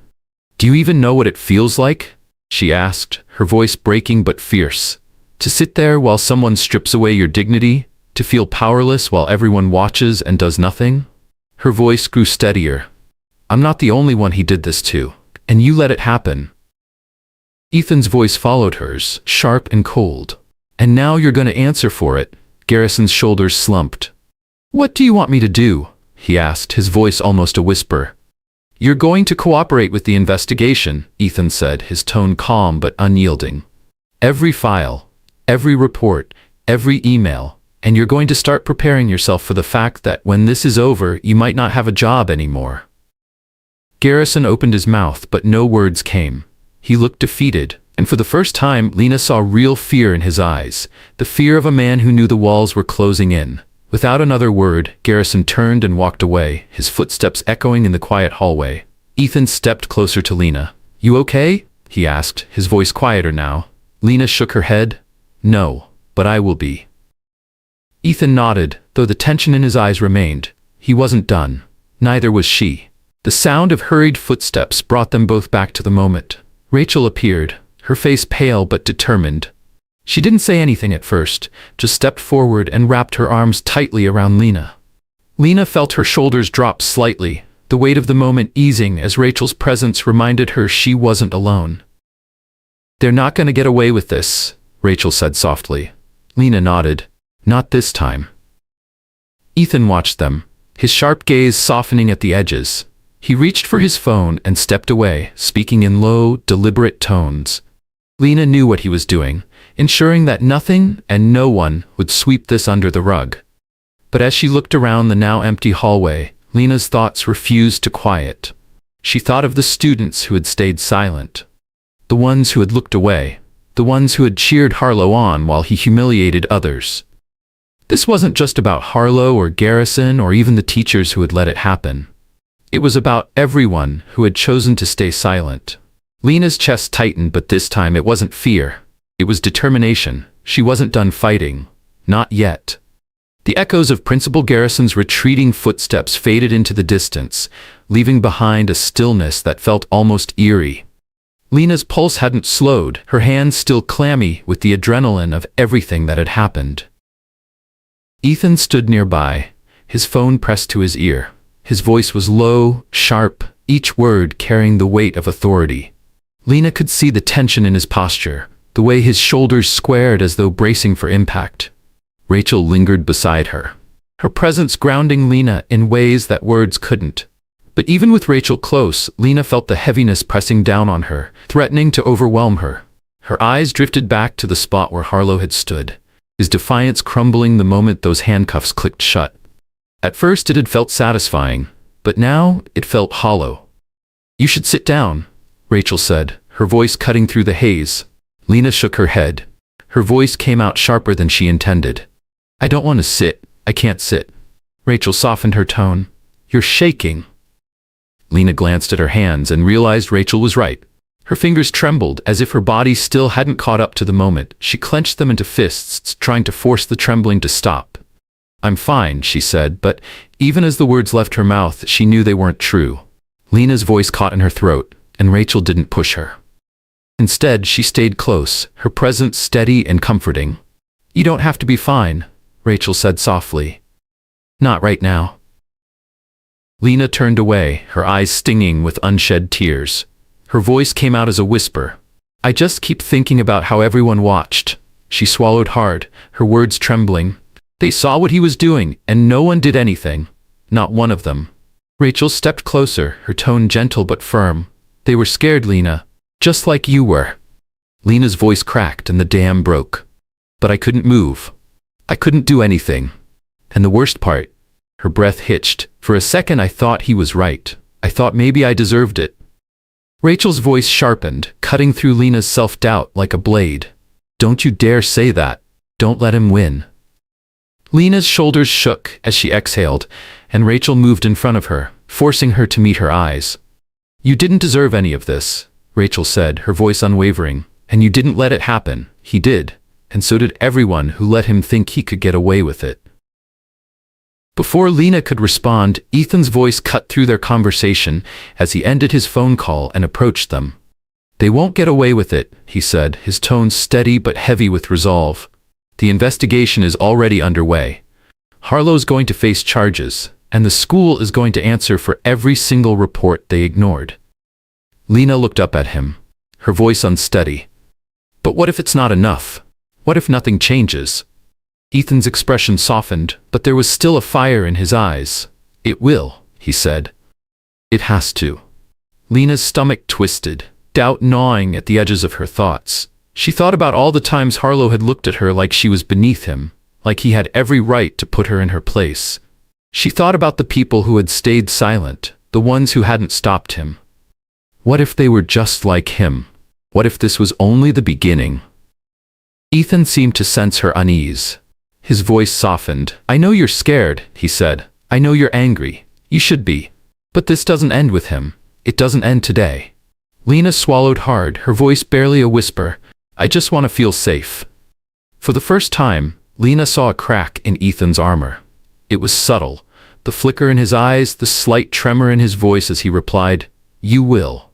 Do you even know what it feels like? She asked, her voice breaking but fierce. To sit there while someone strips away your dignity? To feel powerless while everyone watches and does nothing? Her voice grew steadier. I'm not the only one he did this to, and you let it happen. Ethan's voice followed hers, sharp and cold. And now you're going to answer for it. Garrison's shoulders slumped. What do you want me to do? He asked, his voice almost a whisper. You're going to cooperate with the investigation, Ethan said, his tone calm but unyielding. Every file, every report, every email, and you're going to start preparing yourself for the fact that when this is over, you might not have a job anymore. Garrison opened his mouth, but no words came. He looked defeated, and for the first time, Lena saw real fear in his eyes, the fear of a man who knew the walls were closing in. Without another word, Garrison turned and walked away, his footsteps echoing in the quiet hallway. Ethan stepped closer to Lena. You okay? He asked, his voice quieter now. Lena shook her head. No, but I will be. Ethan nodded, though the tension in his eyes remained. He wasn't done. Neither was she. The sound of hurried footsteps brought them both back to the moment. Rachel appeared, her face pale but determined. She didn't say anything at first, just stepped forward and wrapped her arms tightly around Lena. Lena felt her shoulders drop slightly, the weight of the moment easing as Rachel's presence reminded her she wasn't alone. They're not going to get away with this, Rachel said softly. Lena nodded. Not this time. Ethan watched them, his sharp gaze softening at the edges. He reached for his phone and stepped away, speaking in low, deliberate tones. Lena knew what he was doing, ensuring that nothing and no one would sweep this under the rug. But as she looked around the now empty hallway, Lena's thoughts refused to quiet. She thought of the students who had stayed silent, the ones who had looked away, the ones who had cheered Harlow on while he humiliated others. This wasn't just about Harlow or Garrison or even the teachers who had let it happen. It was about everyone who had chosen to stay silent. Lena's chest tightened, but this time it wasn't fear. It was determination. She wasn't done fighting. Not yet. The echoes of Principal Garrison's retreating footsteps faded into the distance, leaving behind a stillness that felt almost eerie. Lena's pulse hadn't slowed, her hands still clammy with the adrenaline of everything that had happened. Ethan stood nearby, his phone pressed to his ear. His voice was low, sharp, each word carrying the weight of authority. Lena could see the tension in his posture, the way his shoulders squared as though bracing for impact. Rachel lingered beside her, her presence grounding Lena in ways that words couldn't. But even with Rachel close, Lena felt the heaviness pressing down on her, threatening to overwhelm her. Her eyes drifted back to the spot where Harlow had stood, his defiance crumbling the moment those handcuffs clicked shut. At first it had felt satisfying, but now it felt hollow. "You should sit down," Rachel said, her voice cutting through the haze. Lena shook her head. Her voice came out sharper than she intended. "I don't want to sit. I can't sit." Rachel softened her tone. "You're shaking." Lena glanced at her hands and realized Rachel was right. Her fingers trembled as if her body still hadn't caught up to the moment. She clenched them into fists, trying to force the trembling to stop. "I'm fine," she said, but even as the words left her mouth, she knew they weren't true. Lena's voice caught in her throat, and Rachel didn't push her. Instead, she stayed close, her presence steady and comforting. "You don't have to be fine," Rachel said softly. "Not right now." Lena turned away, her eyes stinging with unshed tears. Her voice came out as a whisper. "I just keep thinking about how everyone watched." She swallowed hard, her words trembling. "They saw what he was doing, and no one did anything. Not one of them." Rachel stepped closer, her tone gentle but firm. "They were scared, Lena. Just like you were." Lena's voice cracked and the dam broke. "But I couldn't move. I couldn't do anything. And the worst part," her breath hitched. "For a second I thought he was right. I thought maybe I deserved it." Rachel's voice sharpened, cutting through Lena's self-doubt like a blade. "Don't you dare say that. Don't let him win." Lena's shoulders shook as she exhaled, and Rachel moved in front of her, forcing her to meet her eyes. "You didn't deserve any of this," Rachel said, her voice unwavering. "And you didn't let it happen. He did. And so did everyone who let him think he could get away with it." Before Lena could respond, Ethan's voice cut through their conversation as he ended his phone call and approached them. "They won't get away with it," he said, his tone steady but heavy with resolve. "The investigation is already underway. Harlow's going to face charges, and the school is going to answer for every single report they ignored." Lena looked up at him, her voice unsteady. "But what if it's not enough? What if nothing changes?" Ethan's expression softened, but there was still a fire in his eyes. "It will," he said. "It has to." Lena's stomach twisted, doubt gnawing at the edges of her thoughts. She thought about all the times Harlow had looked at her like she was beneath him, like he had every right to put her in her place. She thought about the people who had stayed silent, the ones who hadn't stopped him. What if they were just like him? What if this was only the beginning? Ethan seemed to sense her unease. His voice softened. "I know you're scared," he said. "I know you're angry. You should be. But this doesn't end with him. It doesn't end today." Lena swallowed hard, her voice barely a whisper. "I just want to feel safe." For the first time, Lena saw a crack in Ethan's armor. It was subtle, the flicker in his eyes, the slight tremor in his voice as he replied, "You will."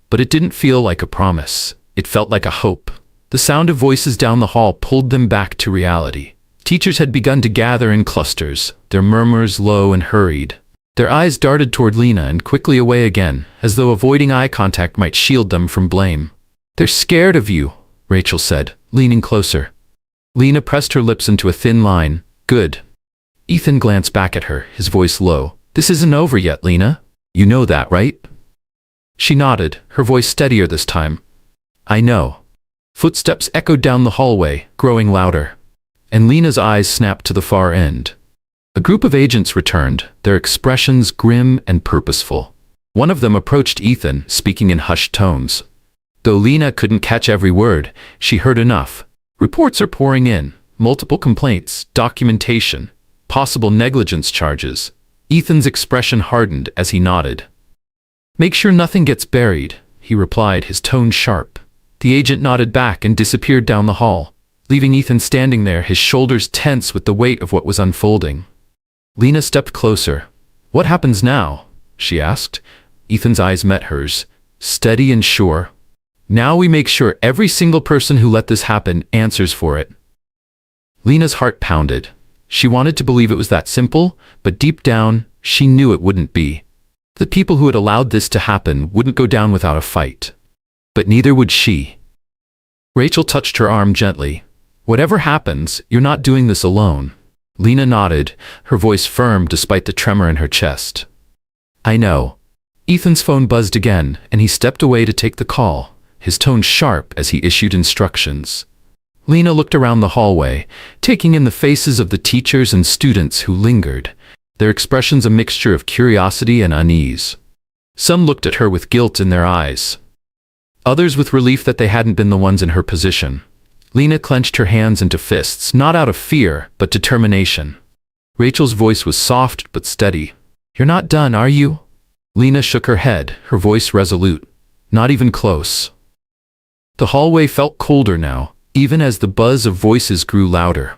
But it didn't feel like a promise. It felt like a hope. The sound of voices down the hall pulled them back to reality. Teachers had begun to gather in clusters, their murmurs low and hurried. Their eyes darted toward Lena and quickly away again, as though avoiding eye contact might shield them from blame. "They're scared of you," Rachel said, leaning closer. Lena pressed her lips into a thin line. "Good." Ethan glanced back at her, his voice low. "This isn't over yet, Lena. You know that, right?" She nodded, her voice steadier this time. "I know." Footsteps echoed down the hallway, growing louder. And Lena's eyes snapped to the far end. A group of agents returned, their expressions grim and purposeful. One of them approached Ethan, speaking in hushed tones. Though Lena couldn't catch every word, she heard enough. "Reports are pouring in. Multiple complaints, documentation, possible negligence charges." Ethan's expression hardened as he nodded. "Make sure nothing gets buried," he replied, his tone sharp. The agent nodded back and disappeared down the hall, leaving Ethan standing there, his shoulders tense with the weight of what was unfolding. Lena stepped closer. "What happens now?" she asked. Ethan's eyes met hers, steady and sure. "Now we make sure every single person who let this happen answers for it." Lena's heart pounded. She wanted to believe it was that simple, but deep down, she knew it wouldn't be. The people who had allowed this to happen wouldn't go down without a fight. But neither would she. Rachel touched her arm gently. Whatever happens, you're not doing this alone. Lena nodded, her voice firm despite the tremor in her chest. I know. Ethan's phone buzzed again, and he stepped away to take the call, his tone sharp as he issued instructions. Lena looked around the hallway, taking in the faces of the teachers and students who lingered, their expressions a mixture of curiosity and unease. Some looked at her with guilt in their eyes. Others with relief that they hadn't been the ones in her position. Lena clenched her hands into fists, not out of fear, but determination. Rachel's voice was soft but steady. You're not done, are you? Lena shook her head, her voice resolute. Not even close. The hallway felt colder now, even as the buzz of voices grew louder.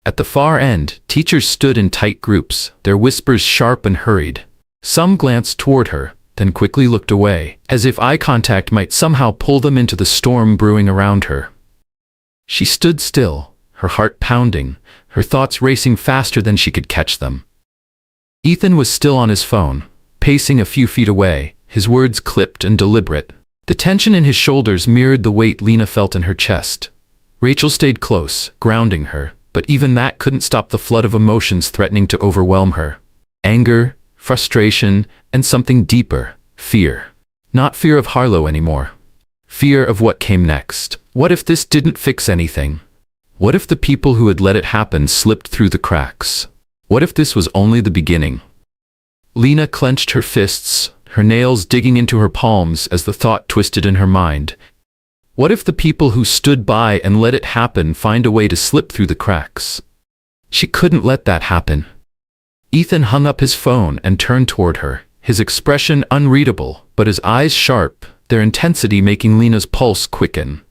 At the far end, teachers stood in tight groups, their whispers sharp and hurried. Some glanced toward her, then quickly looked away, as if eye contact might somehow pull them into the storm brewing around her. She stood still, her heart pounding, her thoughts racing faster than she could catch them. Ethan was still on his phone, pacing a few feet away, his words clipped and deliberate. The tension in his shoulders mirrored the weight Lena felt in her chest. Rachel stayed close, grounding her, but even that couldn't stop the flood of emotions threatening to overwhelm her. Anger, frustration, and something deeper, fear. Not fear of Harlow anymore. Fear of what came next. What if this didn't fix anything? What if the people who had let it happen slipped through the cracks? What if this was only the beginning? Lena clenched her fists, her nails digging into her palms as the thought twisted in her mind. What if the people who stood by and let it happen find a way to slip through the cracks? She couldn't let that happen. Ethan hung up his phone and turned toward her, his expression unreadable, but his eyes sharp, their intensity making Lena's pulse quicken.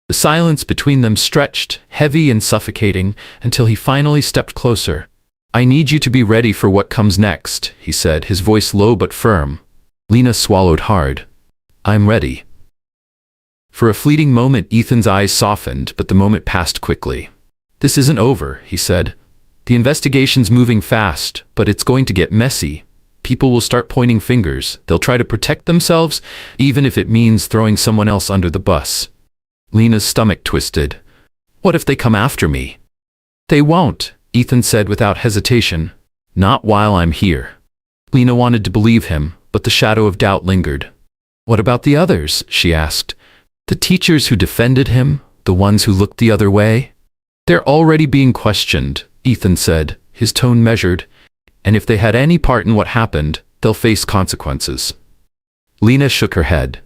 The silence between them stretched, heavy and suffocating, until he finally stepped closer. I need you to be ready for what comes next, he said, his voice low but firm. Lena swallowed hard. I'm ready. For a fleeting moment, Ethan's eyes softened, but the moment passed quickly. This isn't over, he said. The investigation's moving fast, but it's going to get messy. People will start pointing fingers. They'll try to protect themselves, even if it means throwing someone else under the bus. Lena's stomach twisted. What if they come after me? They won't, Ethan said without hesitation. Not while I'm here. Lena wanted to believe him, but the shadow of doubt lingered. What about the others? She asked. The teachers who defended him, the ones who looked the other way? They're already being questioned, Ethan said, his tone measured, and if they had any part in what happened, they'll face consequences. Lena shook her head.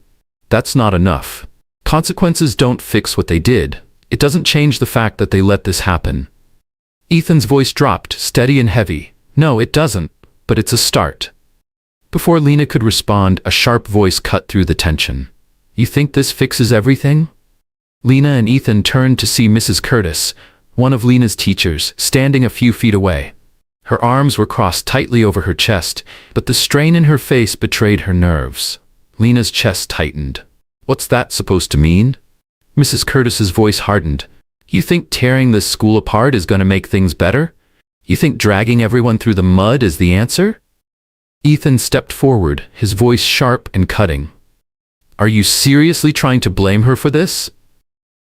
That's not enough. Consequences don't fix what they did. It doesn't change the fact that they let this happen. Ethan's voice dropped, steady and heavy. No, it doesn't, but it's a start. Before Lena could respond, a sharp voice cut through the tension. You think this fixes everything? Lena and Ethan turned to see Mrs. Curtis, one of Lena's teachers, standing a few feet away. Her arms were crossed tightly over her chest, but the strain in her face betrayed her nerves. Lena's chest tightened. What's that supposed to mean? Mrs. Curtis's voice hardened. You think tearing this school apart is going to make things better? You think dragging everyone through the mud is the answer? Ethan stepped forward, his voice sharp and cutting. Are you seriously trying to blame her for this?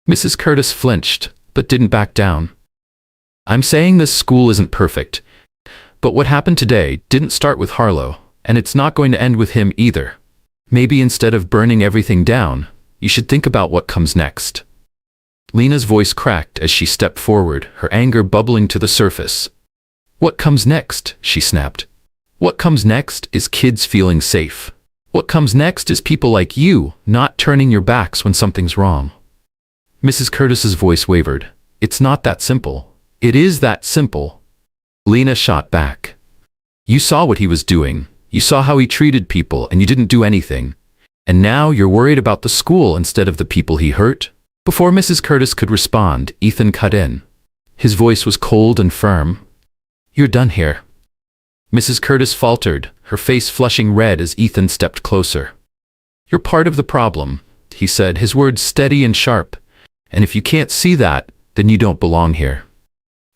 Mrs. Curtis flinched, but didn't back down. I'm saying this school isn't perfect, but what happened today didn't start with Harlow, and it's not going to end with him either. Maybe instead of burning everything down, you should think about what comes next. Lena's voice cracked as she stepped forward, her anger bubbling to the surface. What comes next? She snapped. What comes next is kids feeling safe. What comes next is people like you not turning your backs when something's wrong. Mrs. Curtis's voice wavered. It's not that simple. It is that simple. Lena shot back. You saw what he was doing. You saw how he treated people and you didn't do anything. And now you're worried about the school instead of the people he hurt? Before Mrs. Curtis could respond, Ethan cut in. His voice was cold and firm. You're done here. Mrs. Curtis faltered, her face flushing red as Ethan stepped closer. You're part of the problem, he said, his words steady and sharp. And if you can't see that, then you don't belong here.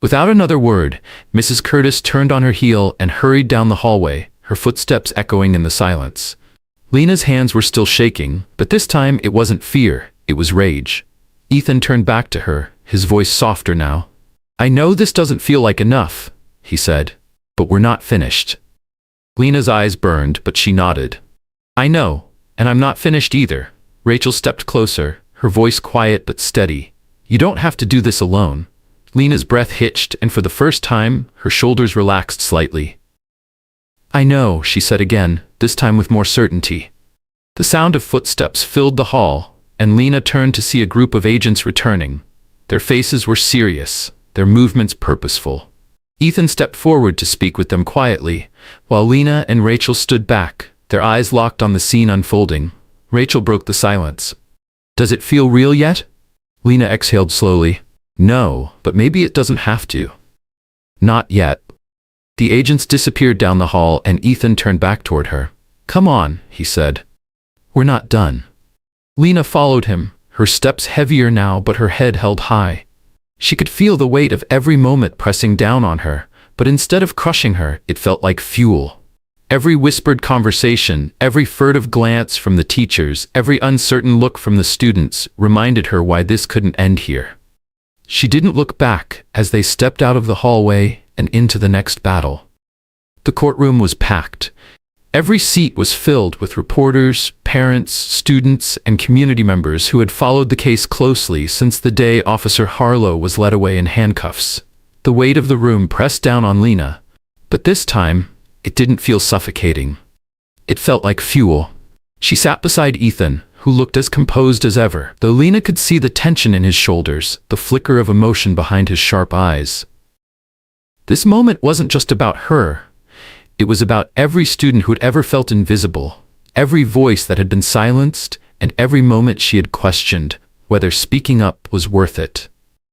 Without another word, Mrs. Curtis turned on her heel and hurried down the hallway, her footsteps echoing in the silence. Lena's hands were still shaking, but this time it wasn't fear, it was rage. Ethan turned back to her, his voice softer now. "I know this doesn't feel like enough," he said, "but we're not finished." Lena's eyes burned, but she nodded. "I know, and I'm not finished either." Rachel stepped closer, her voice quiet but steady. "You don't have to do this alone." Lena's breath hitched, and for the first time, her shoulders relaxed slightly. "I know," she said again, this time with more certainty. The sound of footsteps filled the hall, and Lena turned to see a group of agents returning. Their faces were serious, their movements purposeful. Ethan stepped forward to speak with them quietly, while Lena and Rachel stood back, their eyes locked on the scene unfolding. Rachel broke the silence. "Does it feel real yet?" Lena exhaled slowly. "No, but maybe it doesn't have to." "Not yet." The agents disappeared down the hall and Ethan turned back toward her. "Come on," he said. "We're not done." Lena followed him, her steps heavier now but her head held high. She could feel the weight of every moment pressing down on her, but instead of crushing her, it felt like fuel. Every whispered conversation, every furtive glance from the teachers, every uncertain look from the students reminded her why this couldn't end here. She didn't look back as they stepped out of the hallway and into the next battle. The courtroom was packed. Every seat was filled with reporters, parents, students, and community members who had followed the case closely since the day Officer Harlow was led away in handcuffs. The weight of the room pressed down on Lena, but this time, it didn't feel suffocating. It felt like fuel. She sat beside Ethan, who looked as composed as ever, though Lena could see the tension in his shoulders, the flicker of emotion behind his sharp eyes. This moment wasn't just about her. It was about every student who had ever felt invisible, every voice that had been silenced, and every moment she had questioned whether speaking up was worth it.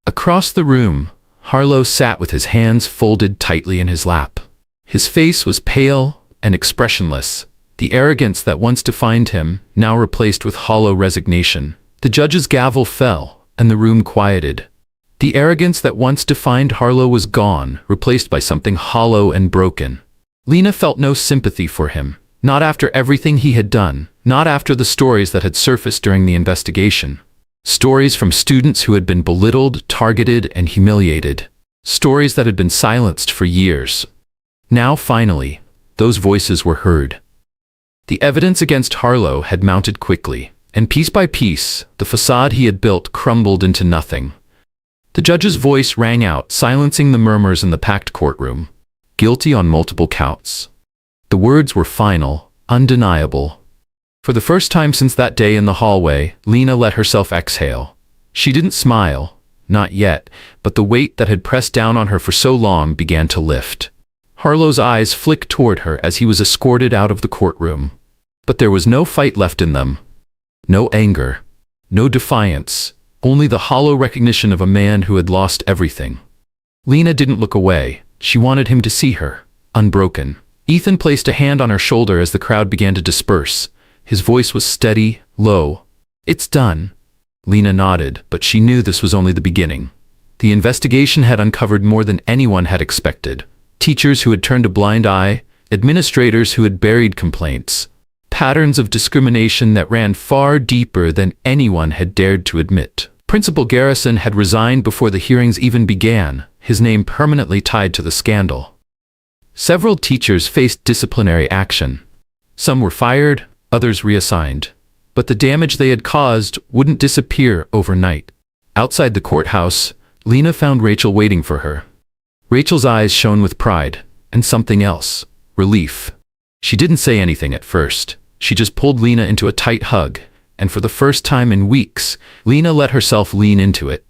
Across the room, Harlow sat with his hands folded tightly in his lap. His face was pale and expressionless, the arrogance that once defined him now replaced with hollow resignation. The judge's gavel fell, and the room quieted. The arrogance that once defined Harlow was gone, replaced by something hollow and broken. Lena felt no sympathy for him, not after everything he had done, not after the stories that had surfaced during the investigation. Stories from students who had been belittled, targeted, and humiliated. Stories that had been silenced for years. Now, finally, those voices were heard. The evidence against Harlow had mounted quickly, and piece by piece, the facade he had built crumbled into nothing. The judge's voice rang out, silencing the murmurs in the packed courtroom. Guilty on multiple counts. The words were final, undeniable. For the first time since that day in the hallway, Lena let herself exhale. She didn't smile, not yet, but the weight that had pressed down on her for so long began to lift. Harlow's eyes flicked toward her as he was escorted out of the courtroom. But there was no fight left in them. No anger. No defiance. Only the hollow recognition of a man who had lost everything. Lena didn't look away. She wanted him to see her, unbroken. Ethan placed a hand on her shoulder as the crowd began to disperse. His voice was steady, low. "It's done." Lena nodded, but she knew this was only the beginning. The investigation had uncovered more than anyone had expected. Teachers who had turned a blind eye, administrators who had buried complaints, patterns of discrimination that ran far deeper than anyone had dared to admit. Principal Garrison had resigned before the hearings even began, his name permanently tied to the scandal. Several teachers faced disciplinary action. Some were fired, others reassigned. But the damage they had caused wouldn't disappear overnight. Outside the courthouse, Lena found Rachel waiting for her. Rachel's eyes shone with pride, and something else, relief. She didn't say anything at first. She just pulled Lena into a tight hug, and for the first time in weeks, Lena let herself lean into it.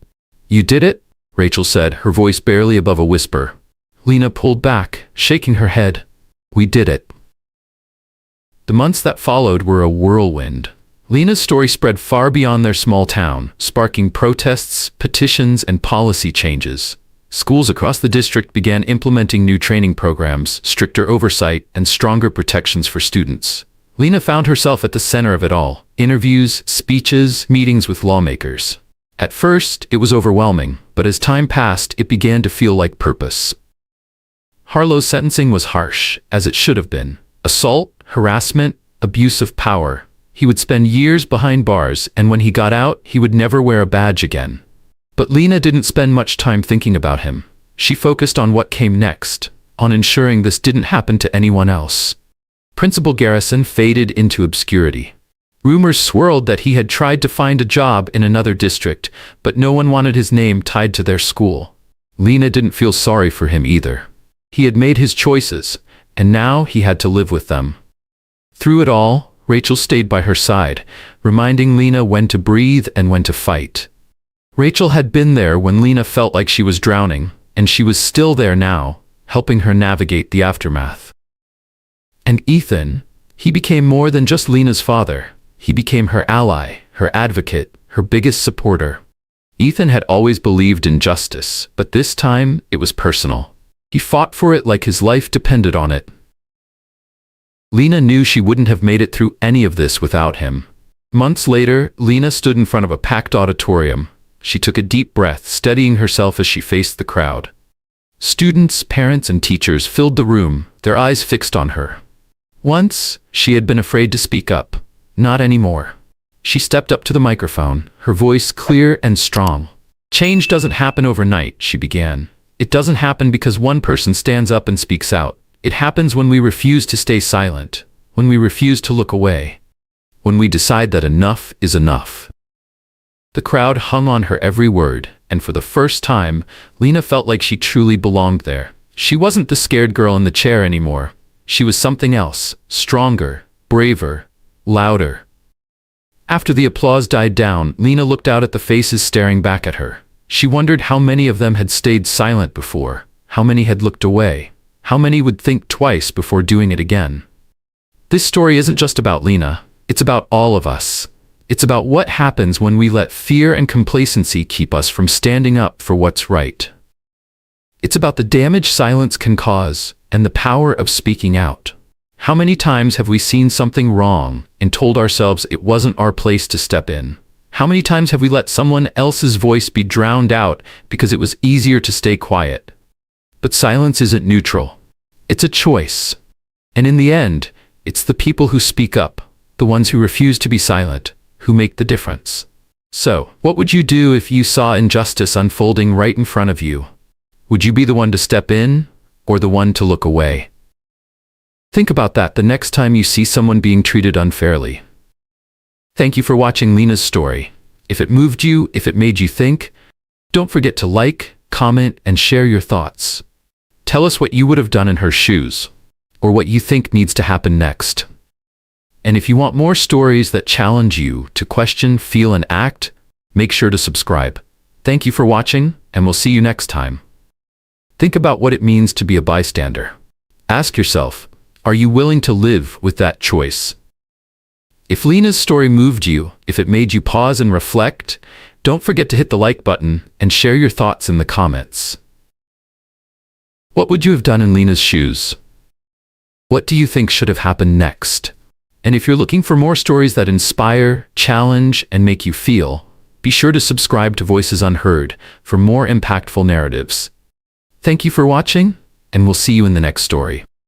"You did it?" Rachel said, her voice barely above a whisper. Lena pulled back, shaking her head. "We did it." The months that followed were a whirlwind. Lena's story spread far beyond their small town, sparking protests, petitions, and policy changes. Schools across the district began implementing new training programs, stricter oversight, and stronger protections for students. Lena found herself at the center of it all. Interviews, speeches, meetings with lawmakers. At first, it was overwhelming, but as time passed, it began to feel like purpose. Harlow's sentencing was harsh, as it should have been. Assault, harassment, abuse of power. He would spend years behind bars, and when he got out, he would never wear a badge again. But Lena didn't spend much time thinking about him. She focused on what came next, on ensuring this didn't happen to anyone else. Principal Garrison faded into obscurity. Rumors swirled that he had tried to find a job in another district, but no one wanted his name tied to their school. Lena didn't feel sorry for him either. He had made his choices, and now he had to live with them. Through it all, Rachel stayed by her side, reminding Lena when to breathe and when to fight. Rachel had been there when Lena felt like she was drowning, and she was still there now, helping her navigate the aftermath. And Ethan, he became more than just Lena's father. He became her ally, her advocate, her biggest supporter. Ethan had always believed in justice, but this time it was personal. He fought for it like his life depended on it. Lena knew she wouldn't have made it through any of this without him. Months later, Lena stood in front of a packed auditorium. She took a deep breath, steadying herself as she faced the crowd. Students, parents, and teachers filled the room, their eyes fixed on her. Once, she had been afraid to speak up. Not anymore. She stepped up to the microphone, her voice clear and strong. "Change doesn't happen overnight," she began. "It doesn't happen because one person stands up and speaks out. It happens when we refuse to stay silent, when we refuse to look away, when we decide that enough is enough." The crowd hung on her every word, and for the first time, Lena felt like she truly belonged there. She wasn't the scared girl in the chair anymore. She was something else, stronger, braver, louder. After the applause died down, Lena looked out at the faces staring back at her. She wondered how many of them had stayed silent before, how many had looked away, how many would think twice before doing it again. This story isn't just about Lena, it's about all of us. It's about what happens when we let fear and complacency keep us from standing up for what's right. It's about the damage silence can cause, and the power of speaking out. How many times have we seen something wrong and told ourselves it wasn't our place to step in? How many times have we let someone else's voice be drowned out because it was easier to stay quiet? But silence isn't neutral. It's a choice. And in the end, it's the people who speak up, the ones who refuse to be silent, who make the difference. So, what would you do if you saw injustice unfolding right in front of you? Would you be the one to step in, or the one to look away? Think about that the next time you see someone being treated unfairly. Thank you for watching Lena's story. If it moved you, if it made you think, don't forget to like, comment, and share your thoughts. Tell us what you would have done in her shoes, or what you think needs to happen next. And if you want more stories that challenge you to question, feel, and act, make sure to subscribe. Thank you for watching, and we'll see you next time. Think about what it means to be a bystander. Ask yourself, are you willing to live with that choice? If Lena's story moved you, if it made you pause and reflect, don't forget to hit the like button and share your thoughts in the comments. What would you have done in Lena's shoes? What do you think should have happened next? And if you're looking for more stories that inspire, challenge, and make you feel, be sure to subscribe to Voices Unheard for more impactful narratives. Thank you for watching, and we'll see you in the next story.